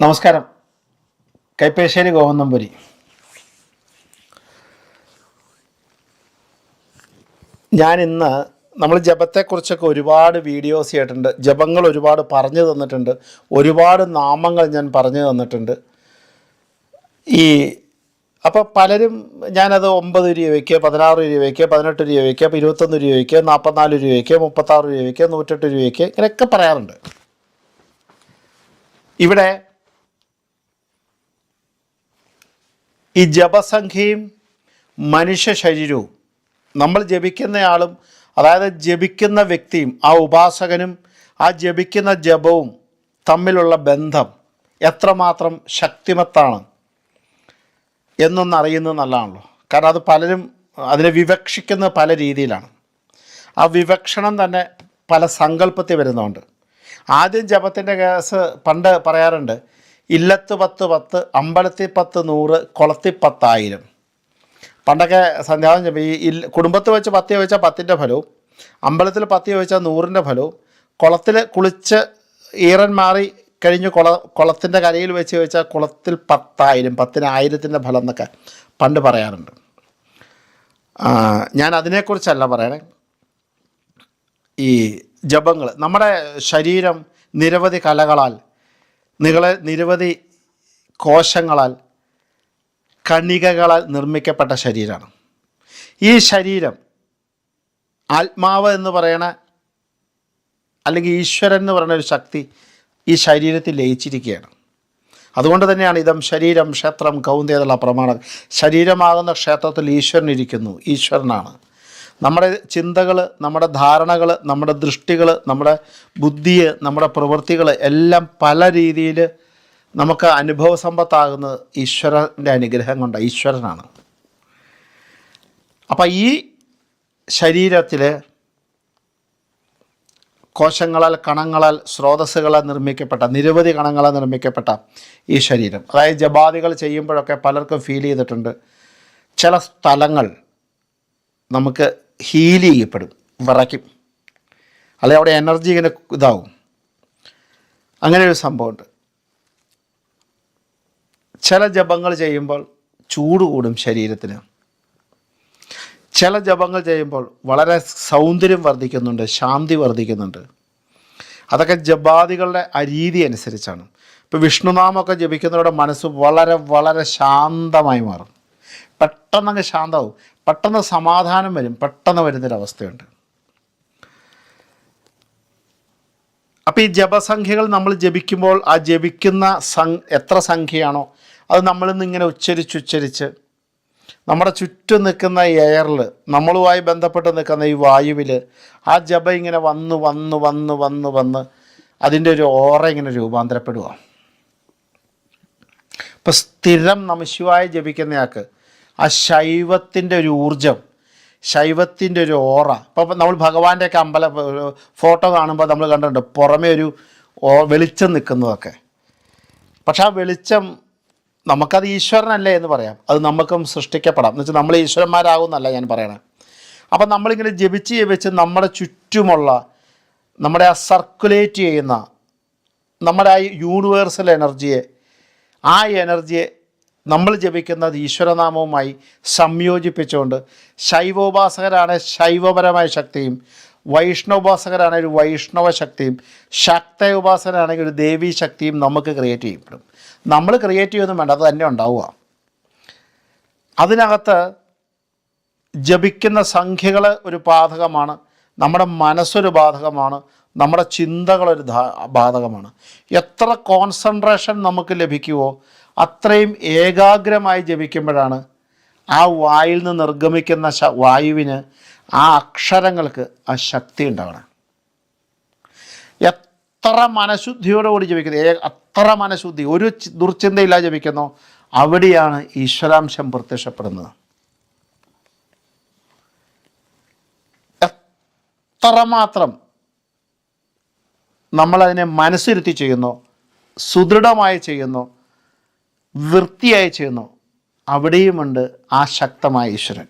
നമസ്കാരം. കൈപ്പേശ്ശേരി ഗോവന്നമ്പുരി. ഞാനിന്ന് നമ്മൾ ജപത്തെക്കുറിച്ചൊക്കെ ഒരുപാട് വീഡിയോസ് ചെയ്തിട്ടുണ്ട്. ജപങ്ങൾ ഒരുപാട് പറഞ്ഞു തന്നിട്ടുണ്ട്. ഒരുപാട് നാമങ്ങൾ ഞാൻ പറഞ്ഞു തന്നിട്ടുണ്ട്. അപ്പോൾ പലരും ഞാനത് 9 രൂപയ്ക്ക്, 16 രൂപയ്ക്ക്, 18 രൂപയ്ക്ക്, 21 രൂപയ്ക്ക്, 44 രൂപയ്ക്ക്, 36 രൂപയ്ക്ക്, 108 രൂപയ്ക്ക് ഇങ്ങനെയൊക്കെ പറയാറുണ്ട്. ഇവിടെ ഈ ജപസംഖ്യയും മനുഷ്യ ശരീരവും നമ്മൾ ജപിക്കുന്നയാളും, അതായത് ജപിക്കുന്ന വ്യക്തിയും ആ ഉപാസകനും ആ ജപിക്കുന്ന ജപവും തമ്മിലുള്ള ബന്ധം എത്രമാത്രം ശക്തിമത്താണ് എന്നൊന്നറിയുന്നത് നല്ലതാണല്ലോ. കാരണം അത് പലരും അതിനെ വിവക്ഷിക്കുന്നത് പല രീതിയിലാണ്. ആ വിവക്ഷണം തന്നെ പല സങ്കല്പത്തിൽ വരുന്നുണ്ട്. ആദ്യം ജപത്തിൻ്റെ കേസ് പണ്ട് പറയാറുണ്ട്, ഇല്ലത്ത് 10 10, അമ്പലത്തിൽ 10 100, കുളത്തിൽ 10,000. പണ്ടൊക്കെ സന്ധ്യാവനം ജപം ഈ കുടുംബത്തിൽ വെച്ച് 10 ചോദിച്ചാൽ 10ൻ്റെ ഫലവും, അമ്പലത്തിൽ 10 ചോദിച്ചാൽ 100ൻ്റെ ഫലവും, കുളത്തിൽ കുളിച്ച് ഈറൻ മാറി കഴിഞ്ഞ് കുളത്തിൻ്റെ കരയിൽ വെച്ച് ചോദിച്ചാൽ കുളത്തിൽ 10,000, 10,000ൻ്റെ ഫലം എന്നൊക്കെ പണ്ട് പറയാറുണ്ട്. ഞാൻ അതിനെക്കുറിച്ചല്ല പറയണേ. ഈ ജപങ്ങൾ നമ്മുടെ ശരീരം നിരവധി കലകളാൽ, നിരവധി കോശങ്ങളാൽ, കണികകളാൽ നിർമ്മിക്കപ്പെട്ട ശരീരമാണ്. ഈ ശരീരം ആത്മാവ് എന്ന് പറയണ, അല്ലെങ്കിൽ ഈശ്വരൻ എന്ന് പറയുന്ന ഒരു ശക്തി ഈ ശരീരത്തിൽ ലയിച്ചിരിക്കുകയാണ്. അതുകൊണ്ട് തന്നെയാണ് ഇതം ശരീരം ക്ഷേത്രം കൗന്ദേതുള്ള പ്രമാണം. ശരീരമാകുന്ന ക്ഷേത്രത്തിൽ ഈശ്വരനിരിക്കുന്നു, ഈശ്വരനാണ്. നമ്മുടെ ചിന്തകൾ, നമ്മുടെ ധാരണകൾ, നമ്മുടെ ദൃഷ്ടികൾ, നമ്മുടെ ബുദ്ധി, നമ്മുടെ പ്രവൃത്തികൾ എല്ലാം പല രീതിയിൽ നമുക്ക് അനുഭവ സമ്പത്താകുന്നത് ഈശ്വരൻ്റെ അനുഗ്രഹം കൊണ്ട്, ഈശ്വരനാണ്. അപ്പം ഈ ശരീരത്തിൽ കോശങ്ങളാൽ, കണങ്ങളാൽ, സ്രോതസ്സുകളാൽ നിർമ്മിക്കപ്പെട്ട, നിരവധി കണങ്ങളാൽ നിർമ്മിക്കപ്പെട്ട ഈ ശരീരം, അതായത് ജപാദികൾ ചെയ്യുമ്പോഴൊക്കെ പലർക്കും ഫീൽ ചെയ്തിട്ടുണ്ട്, ചില സ്ഥലങ്ങൾ നമുക്ക് ഹീൽ ചെയ്യപ്പെടും, വിറയ്ക്കും, അല്ലെങ്കിൽ അവിടെ എനർജി ഇങ്ങനെ ഇതാവും. അങ്ങനെ ഒരു സംഭവമുണ്ട്. ചില ജപങ്ങൾ ചെയ്യുമ്പോൾ ചൂട് കൂടും ശരീരത്തിന്. ചില ജപങ്ങൾ ചെയ്യുമ്പോൾ വളരെ സൗന്ദര്യം വർദ്ധിക്കുന്നുണ്ട്, ശാന്തി വർദ്ധിക്കുന്നുണ്ട്. അതൊക്കെ ജപാദികളുടെ രീതി അനുസരിച്ചാണ്. ഇപ്പോൾ വിഷ്ണുനാമമൊക്കെ ജപിക്കുന്നവരുടെ മനസ്സ് വളരെ വളരെ ശാന്തമായി മാറും. പെട്ടെന്നങ്ങ് ശാന്തമാവും, പെട്ടെന്ന് സമാധാനം വരും, പെട്ടെന്ന് വരുന്നൊരവസ്ഥയുണ്ട്. അപ്പോൾ ഈ ജപസംഖ്യകൾ നമ്മൾ ജപിക്കുമ്പോൾ ആ ജപിക്കുന്ന എത്ര സംഖ്യയാണോ അത് നമ്മളിൽ നിന്ന് ഇങ്ങനെ ഉച്ചരിച്ച് നമ്മുടെ ചുറ്റും നിൽക്കുന്ന എയറിൽ, നമ്മളുമായി ബന്ധപ്പെട്ട് നിൽക്കുന്ന ഈ വായുവിൽ ആ ജപം ഇങ്ങനെ വന്ന് വന്ന് വന്ന് വന്ന് വന്ന് അതിൻ്റെ ഒരു ഓറ ഇങ്ങനെ രൂപാന്തരപ്പെടുക. ഇപ്പം സ്ഥിരം നമഃശിവായ ജപിക്കുന്നയാൾക്ക് ആ ശൈവത്തിൻ്റെ ഒരു ഊർജം, ശൈവത്തിൻ്റെ ഒരു ഓറ. ഇപ്പോൾ നമ്മൾ ഭഗവാന്റെയൊക്കെ ഫോട്ടോ കാണുമ്പോൾ നമ്മൾ കണ്ടിട്ടുണ്ട് പുറമേ ഒരു വെളിച്ചം നിൽക്കുന്നതൊക്കെ. പക്ഷെ ആ വെളിച്ചം നമുക്കത് ഈശ്വരനല്ലേ എന്ന് പറയാം, അത് നമുക്കും സൃഷ്ടിക്കപ്പെടാം. എന്ന് വെച്ചാൽ നമ്മൾ ഈശ്വരന്മാരാകുമെന്നല്ല ഞാൻ പറയണേ. അപ്പം നമ്മളിങ്ങനെ ജപിച്ച് നമ്മുടെ ചുറ്റുമുള്ള, നമ്മുടെ ആ സർക്കുലേറ്റ് ചെയ്യുന്ന നമ്മുടെ ആ യൂണിവേഴ്സൽ എനർജിയെ, ആ എനർജിയെ നമ്മൾ ജപിക്കുന്നത് ഈശ്വരനാമവുമായി സംയോജിപ്പിച്ചുകൊണ്ട്, ശൈവോപാസകരാണ് ശൈവപരമായ ശക്തിയും, വൈഷ്ണവോപാസകരാണെങ്കിൽ ഒരു വൈഷ്ണവ ശക്തിയും, ശക്ത ഉപാസകരാണെങ്കിൽ ഒരു ദേവീ ശക്തിയും നമുക്ക് ക്രിയേറ്റ് ചെയ്യപ്പെടും. നമ്മൾ ക്രിയേറ്റ് ചെയ്യുകയൊന്നും വേണ്ട, അത് തന്നെ ഉണ്ടാവുക. അതിനകത്ത് ജപിക്കുന്ന സംഖ്യകൾ ഒരു ബാധകമാണ്, നമ്മുടെ മനസ്സൊരു ബാധകമാണ്, നമ്മുടെ ചിന്തകളൊരു ബാധകമാണ്. എത്ര കോൺസെൻട്രേഷൻ നമുക്ക് ലഭിക്കുമോ അത്രയും ഏകാഗ്രമായി ജപിക്കുമ്പോഴാണ് ആ വായിൽ നിന്ന് നിർഗമിക്കുന്ന വായുവിന്, ആ അക്ഷരങ്ങൾക്ക് ആ ശക്തി ഉണ്ടാവണം. എത്ര മനഃശുദ്ധിയോടുകൂടി ജപിക്കുന്നത്, അത്ര മനഃശുദ്ധി, ഒരു ദുർചിന്തയില്ലാതെ ജപിക്കുന്നോ അവിടെയാണ് ഈശ്വരാംശം പ്രത്യക്ഷപ്പെടുന്നത്. എത്രമാത്രം നമ്മളതിനെ മനസ്സിരുത്തി ചെയ്യുന്നോ, സുദൃഢമായി ചെയ്യുന്നോ, വൃത്തിയായി ചെയ്യുന്നു, അവിടെയുമുണ്ട് ആ ശക്തമായ ഈശ്വരൻ.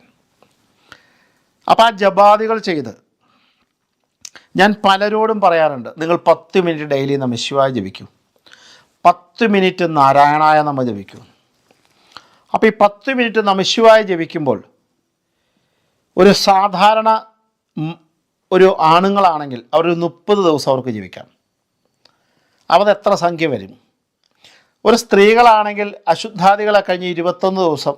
അപ്പോൾ ആ ജപാദികൾ ചെയ്ത് ഞാൻ പലരോടും പറയാറുണ്ട്, നിങ്ങൾ 10 മിനിറ്റ് ഡെയിലി നമഃശിവായ ജപിക്കൂ. 10 മിനിറ്റ് നാരായണായ നമ ജപിക്കും. അപ്പോൾ ഈ 10 മിനിറ്റ് നമഃശിവായ ജപിക്കുമ്പോൾ ഒരു സാധാരണ ഒരു ആണുങ്ങളാണെങ്കിൽ അവരൊരു 30 ദിവസം അവർക്ക് ജീവിക്കാം. അപ്പോൾ അത് എത്ര സംഖ്യ വരും? ഒരു സ്ത്രീകളാണെങ്കിൽ അശുദ്ധാദികളെ കഴിഞ്ഞ് 21 ദിവസം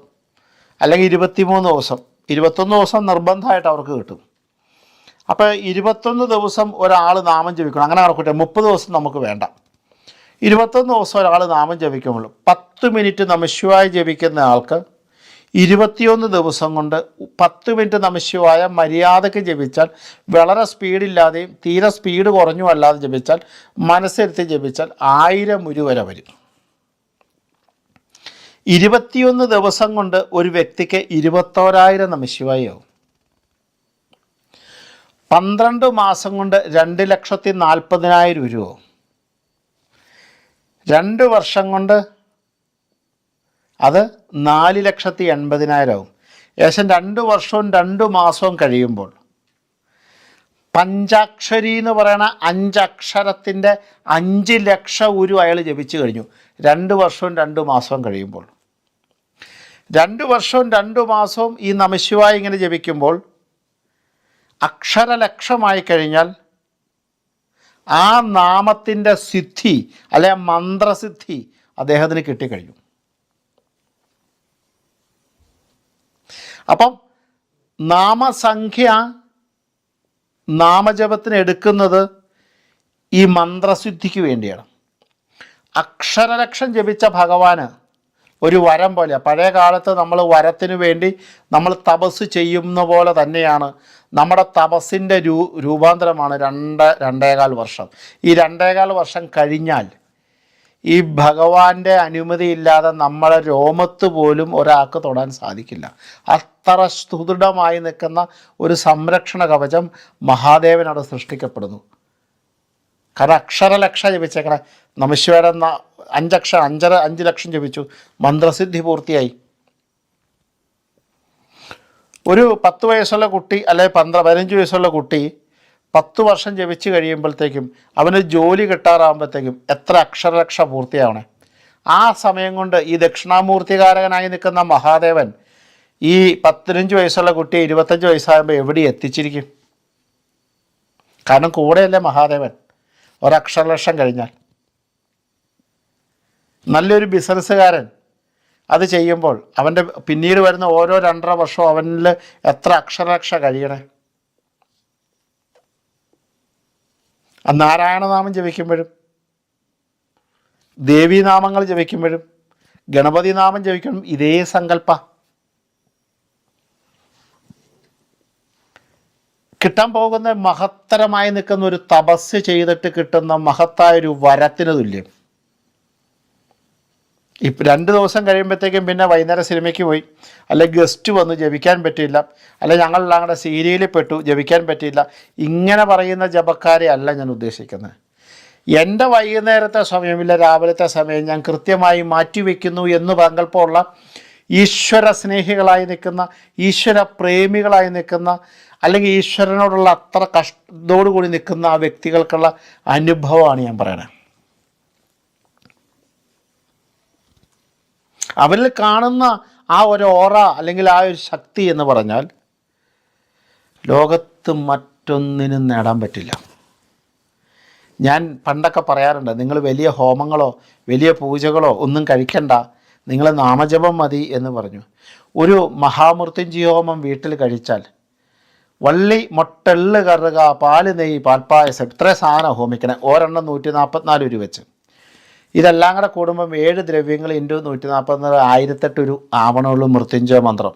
അല്ലെങ്കിൽ 23 ദിവസം, 21 ദിവസം നിർബന്ധമായിട്ട് അവർക്ക് കിട്ടും. അപ്പോൾ 21 ദിവസം ഒരാൾ നാമം ജപിക്കണം. അങ്ങനെ നടക്കട്ടെ, 30 ദിവസം നമുക്ക് വേണ്ട. 21 ദിവസം ഒരാൾ നാമം ജപിക്കുമ്പോൾ 10 മിനിറ്റ് നമഃശിവായ ജപിക്കുന്ന ആൾക്ക് 21 ദിവസം കൊണ്ട് 10 മിനിറ്റ് നമഃശിവായ മര്യാദയ്ക്ക് ജപിച്ചാൽ, വളരെ സ്പീഡില്ലാതെയും തീരെ സ്പീഡ് കുറഞ്ഞും അല്ലാതെ ജപിച്ചാൽ, മനസ്സിരുത്തി ജപിച്ചാൽ 1000 ഉരു വരെ വരും. 21 ദിവസം കൊണ്ട് ഒരു വ്യക്തിക്ക് 21,000 നമഃശിവായാവും. 12 മാസം കൊണ്ട് 2,40,000 ഉരുവാവും. 2 വർഷം കൊണ്ട് അത് 4,80,000 ആവും. ഏകദേശം 2 വർഷവും 2 മാസവും കഴിയുമ്പോൾ പഞ്ചാക്ഷരി എന്ന് പറയുന്ന 5 അക്ഷരത്തിൻ്റെ 5 ലക്ഷം ഉരു അയാൾ ജപിച്ചു കഴിഞ്ഞു. 2 വർഷവും 2 മാസവും കഴിയുമ്പോൾ, 2 വർഷവും 2 മാസവും ഈ നമഃശിവായ ഇങ്ങനെ ജപിക്കുമ്പോൾ അക്ഷരലക്ഷമായി കഴിഞ്ഞാൽ ആ നാമത്തിൻ്റെ സിദ്ധി അല്ലെ മന്ത്രസിദ്ധി അദ്ദേഹത്തിന് കിട്ടിക്കഴിഞ്ഞു. അപ്പം നാമസംഖ്യ നാമജപത്തിന് എടുക്കുന്നത് ഈ മന്ത്രസിദ്ധിക്ക് വേണ്ടിയാണ്. അക്ഷരലക്ഷം ജപിച്ച ഭഗവാന് ഒരു വരം പോലെ, പഴയ കാലത്ത് നമ്മൾ വരത്തിന് വേണ്ടി നമ്മൾ തപസ് ചെയ്യുന്ന പോലെ തന്നെയാണ് നമ്മുടെ തപസ്സിൻ്റെ രൂപാന്തരമാണ് 2-2.25 വർഷം. ഈ 2.25 വർഷം കഴിഞ്ഞാൽ ഈ ഭഗവാന്റെ അനുമതിയില്ലാതെ നമ്മളെ രോമത്ത് പോലും ഒരാൾക്ക് തൊടാൻ സാധിക്കില്ല. അത്ര സുദൃഢമായി നിൽക്കുന്ന ഒരു സംരക്ഷണ കവചം മഹാദേവൻ അവിടെ സൃഷ്ടിക്കപ്പെടുന്നു. കാരണം അക്ഷരലക്ഷം ജപിച്ചേക്കണേ, നമഃശിവായ 5 ലക്ഷം ജപിച്ചു, മന്ത്രസിദ്ധി പൂർത്തിയായി. ഒരു 10 വയസ്സുള്ള കുട്ടി അല്ലെങ്കിൽ 15 വയസ്സുള്ള കുട്ടി 10 വർഷം ജപിച്ച് കഴിയുമ്പോഴത്തേക്കും അവന് ജോലി കിട്ടാറാകുമ്പോഴത്തേക്കും എത്ര അക്ഷരലക്ഷ പൂർത്തിയാവണേ. ആ സമയം കൊണ്ട് ഈ ദക്ഷിണാമൂർത്തികാരകനായി നിൽക്കുന്ന മഹാദേവൻ ഈ 15 വയസ്സുള്ള കുട്ടിയെ 25 വയസ്സാകുമ്പോൾ എവിടെ എത്തിച്ചിരിക്കും? കാരണം കൂടെയല്ലേ മഹാദേവൻ. ഒരക്ഷരലക്ഷം കഴിഞ്ഞാൽ നല്ലൊരു ബിസിനസ്സുകാരൻ അത് ചെയ്യുമ്പോൾ അവൻ്റെ പിന്നീട് വരുന്ന ഓരോ 2.5 വർഷവും അവനിൽ എത്ര അക്ഷരലക്ഷ കഴിയണേ. നാരായണനാമം ജപിക്കുമ്പോഴും ദേവീനാമങ്ങൾ ജപിക്കുമ്പോഴും ഗണപതി നാമം ജപിക്കുമ്പോഴും ഇതേ സങ്കല്പ. കിട്ടാൻ പോകുന്ന മഹത്തരമായി നിൽക്കുന്ന ഒരു തപസ് ചെയ്തിട്ട് കിട്ടുന്ന മഹത്തായൊരു വരത്തിന് തുല്യം. ഇപ്പം 2 ദിവസം കഴിയുമ്പോഴത്തേക്കും പിന്നെ വൈകുന്നേരം സിനിമയ്ക്ക് പോയി, അല്ലെങ്കിൽ ഗസ്റ്റ് വന്നു ജപിക്കാൻ പറ്റിയില്ല, അല്ലെങ്കിൽ ഞങ്ങളെല്ലാം കൂടെ സീരിയലിൽ പെട്ടു ജപിക്കാൻ പറ്റിയില്ല, ഇങ്ങനെ പറയുന്ന ജപക്കാരെ അല്ല ഞാൻ ഉദ്ദേശിക്കുന്നത്. എൻ്റെ വൈകുന്നേരത്തെ സമയമില്ല, രാവിലത്തെ സമയം ഞാൻ കൃത്യമായി മാറ്റിവെക്കുന്നു എന്ന് സങ്കല്പമുള്ള ഈശ്വര സ്നേഹികളായി നിൽക്കുന്ന, ഈശ്വര പ്രേമികളായി നിൽക്കുന്ന, അല്ലെങ്കിൽ ഈശ്വരനോടുള്ള അത്ര കഷ്ടത്തോടുകൂടി നിൽക്കുന്ന ആ വ്യക്തികൾക്കുള്ള അനുഭവമാണ് ഞാൻ പറയണത്. അവരിൽ കാണുന്ന ആ ഒരു ഓറ അല്ലെങ്കിൽ ആ ഒരു ശക്തി എന്ന് പറഞ്ഞാൽ ലോകത്ത് മറ്റൊന്നിനും നേടാൻ പറ്റില്ല. ഞാൻ പണ്ടൊക്കെ പറയാറുണ്ട്, നിങ്ങൾ വലിയ ഹോമങ്ങളോ വലിയ പൂജകളോ ഒന്നും കഴിക്കണ്ട, നിങ്ങൾ നാമജപം മതി എന്ന് പറഞ്ഞു. ഒരു മഹാമൃത്യുഞ്ജയ ഹോമം വീട്ടിൽ കഴിച്ചാൽ വള്ളി, മൊട്ടെള്ള്, കറുക, പാല്, നെയ്യ്, പാൽപ്പായസം, ഇത്രയും സാധനം ഹോമിക്കണേ. ഒരെണ്ണം 144 ഉരു വെച്ച്. ഇതെല്ലാം കൂടെ കൂടുമ്പം 7 ദ്രവ്യങ്ങൾ ഇൻറ്റു 144 1008 ഉരു ആവണമുള്ളൂ മൃത്യുഞ്ജയ മന്ത്രം.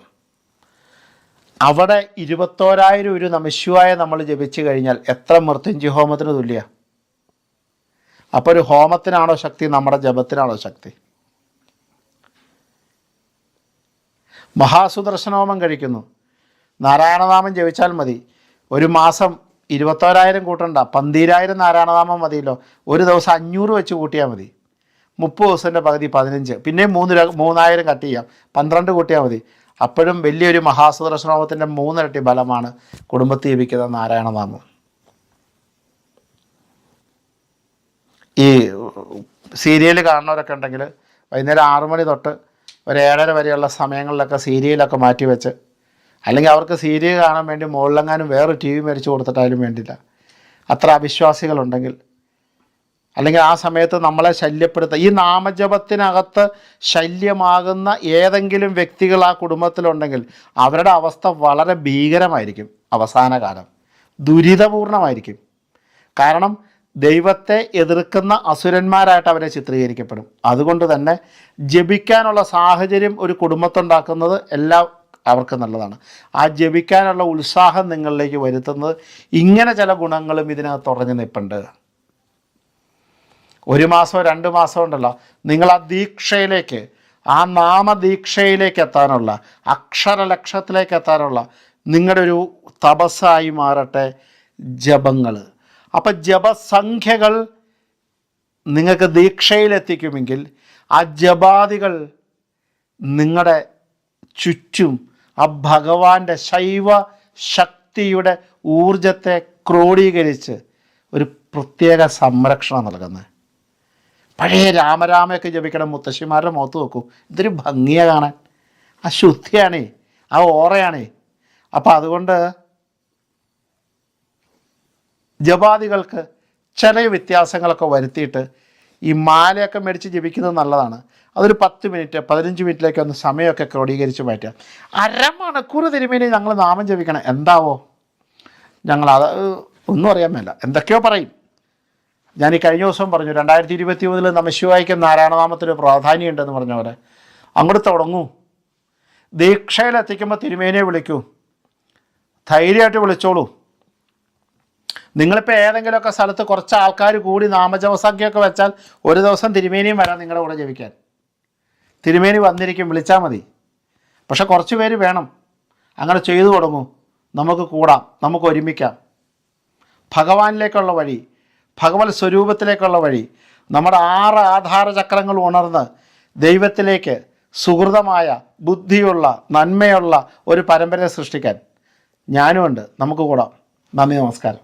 അവിടെ 21,000 ഉരു നമഃശിവായ നമ്മൾ ജപിച്ചു കഴിഞ്ഞാൽ എത്ര മൃത്യുഞ്ജയ ഹോമത്തിന് തുല്യ? അപ്പോൾ ഒരു ഹോമത്തിനാണോ ശക്തി, നമ്മുടെ ജപത്തിനാണോ ശക്തി? മഹാസുദർശനഹോമം കഴിക്കുന്നു, നാരായണനാമം ജപിച്ചാൽ മതി. ഒരു മാസം 21,000 കൂട്ടണ്ട, 12,000 നാരായണനാമം മതിയല്ലോ. ഒരു ദിവസം 500 വെച്ച് കൂട്ടിയാൽ മതി. 30 ദിവസത്തിൻ്റെ പകുതി 15, പിന്നെ 3,000 കട്ട് ചെയ്യാം, 12 കൂട്ടിയാൽ മതി. അപ്പോഴും വലിയൊരു മഹാസുദർശനഹോമത്തിൻ്റെ 3 ഇരട്ടി ബലമാണ് കുടുംബത്തിൽ ജപിക്കുന്ന നാരായണനാമം. ഈ സീരിയൽ കാണുന്നവരൊക്കെ ഉണ്ടെങ്കിൽ വൈകുന്നേരം 6 മണി തൊട്ട് ഒരു 7:30 വരെയുള്ള സമയങ്ങളിലൊക്കെ സീരിയലൊക്കെ മാറ്റി വെച്ച്, അല്ലെങ്കിൽ അവർക്ക് സീരിയൽ കാണാൻ വേണ്ടി മുകളിലെങ്ങാനും വേറെ ടി വി മേടിച്ച് കൊടുത്തിട്ടായാലും വേണ്ടില്ല, അത്ര അവിശ്വാസികളുണ്ടെങ്കിൽ, അല്ലെങ്കിൽ ആ സമയത്ത് നമ്മളെ ശല്യപ്പെടുത്തുക, ഈ നാമജപത്തിനകത്ത് ശല്യമാകുന്ന ഏതെങ്കിലും വ്യക്തികൾ ആ കുടുംബത്തിലുണ്ടെങ്കിൽ അവരുടെ അവസ്ഥ വളരെ ഭീകരമായിരിക്കും. അവസാന കാലം ദുരിതപൂർണമായിരിക്കും. കാരണം ദൈവത്തെ എതിർക്കുന്ന അസുരന്മാരായിട്ട് അവരെ ചിത്രീകരിക്കപ്പെടും. അതുകൊണ്ട് തന്നെ ജപിക്കാനുള്ള സാഹചര്യം ഒരു കുടുംബത്തുണ്ടാക്കുന്നത് എല്ലാം അവർക്ക് നല്ലതാണ്. ആ ജപിക്കാനുള്ള ഉത്സാഹം നിങ്ങളിലേക്ക് വരുത്തുന്നത് ഇങ്ങനെ ചില ഗുണങ്ങളും ഇതിനകത്ത് ഉറഞ്ഞു നിൽപ്പുണ്ട്. 1 മാസമോ 2 മാസമോ ഉണ്ടല്ലോ, നിങ്ങൾ ആ ദീക്ഷയിലേക്ക്, ആ നാമദീക്ഷയിലേക്ക് എത്താനുള്ള, അക്ഷരലക്ഷത്തിലേക്ക് എത്താനുള്ള നിങ്ങളുടെ ഒരു തപസ്സായി മാറട്ടെ ജപങ്ങൾ. അപ്പം ജപസംഖ്യകൾ നിങ്ങൾക്ക് ദീക്ഷയിലെത്തിക്കുമെങ്കിൽ ആ ജപാദികൾ നിങ്ങളുടെ ചുറ്റും ആ ഭഗവാന്റെ ശൈവ ശക്തിയുടെ ഊർജത്തെ ക്രോഡീകരിച്ച് ഒരു പ്രത്യേക സംരക്ഷണം നൽകുന്നത്. പഴയ രാമരാമയൊക്കെ ജപിക്കണം. മുത്തശ്ശിമാരുടെ മുഖത്ത് നോക്കൂ, ഇതൊരു ഭംഗിയാണ് കാണാൻ. ആ ശുദ്ധിയാണേ, ആ ഓറയാണേ. അപ്പം അതുകൊണ്ട് ജപാദികൾക്ക് ചില വ്യത്യാസങ്ങളൊക്കെ വരുത്തിയിട്ട് ഈ മാലയൊക്കെ മേടിച്ച് ജപിക്കുന്നത് നല്ലതാണ്. അതൊരു 10 മിനിറ്റ് 15 മിനിറ്റിലേക്ക് ഒന്ന് സമയമൊക്കെ ക്രോഡീകരിച്ച് മാറ്റുക. 1/2 മണിക്കൂർ തിരുമേനി ഞങ്ങൾ നാമം ജപിക്കണം. എന്താവോ ഞങ്ങളത് ഒന്നും അറിയാൻ മേല, എന്തൊക്കെയോ പറയും. ഞാൻ ഈ കഴിഞ്ഞ ദിവസം പറഞ്ഞു 2023 നമഃശിവായ്ക്കും നാരായണനാമത്തിന് പ്രാധാന്യമുണ്ടെന്ന് പറഞ്ഞ പോലെ അങ്ങോട്ട് തുടങ്ങൂ. ദീക്ഷയിലെത്തിക്കുമ്പോൾ തിരുമേനിയെ വിളിക്കൂ, ധൈര്യമായിട്ട് വിളിച്ചോളൂ. നിങ്ങളിപ്പോൾ ഏതെങ്കിലുമൊക്കെ സ്ഥലത്ത് കുറച്ച് ആൾക്കാർ കൂടി നാമജപസംഖ്യയൊക്കെ വെച്ചാൽ ഒരു ദിവസം തിരുമേനിയും വരാം നിങ്ങളുടെ കൂടെ ജപിക്കാൻ. തിരുമേനി വന്നിരിക്കും, വിളിച്ചാൽ മതി. പക്ഷെ കുറച്ച് പേര് വേണം. അങ്ങനെ ചെയ്തു തുടങ്ങൂ. നമുക്ക് കൂടാം, നമുക്ക് ഒരുമിക്കാം. ഭഗവാനിലേക്കുള്ള വഴി, ഭഗവത് സ്വരൂപത്തിലേക്കുള്ള വഴി, നമ്മുടെ 6 ആധാരചക്രങ്ങൾ ഉണർന്ന് ദൈവത്തിലേക്ക് സുഹൃതമായ ബുദ്ധിയുള്ള നന്മയുള്ള ഒരു പരമ്പരയെ സൃഷ്ടിക്കാൻ ഞാനുമുണ്ട്. നമുക്ക് കൂടാം. നന്ദി, നമസ്കാരം.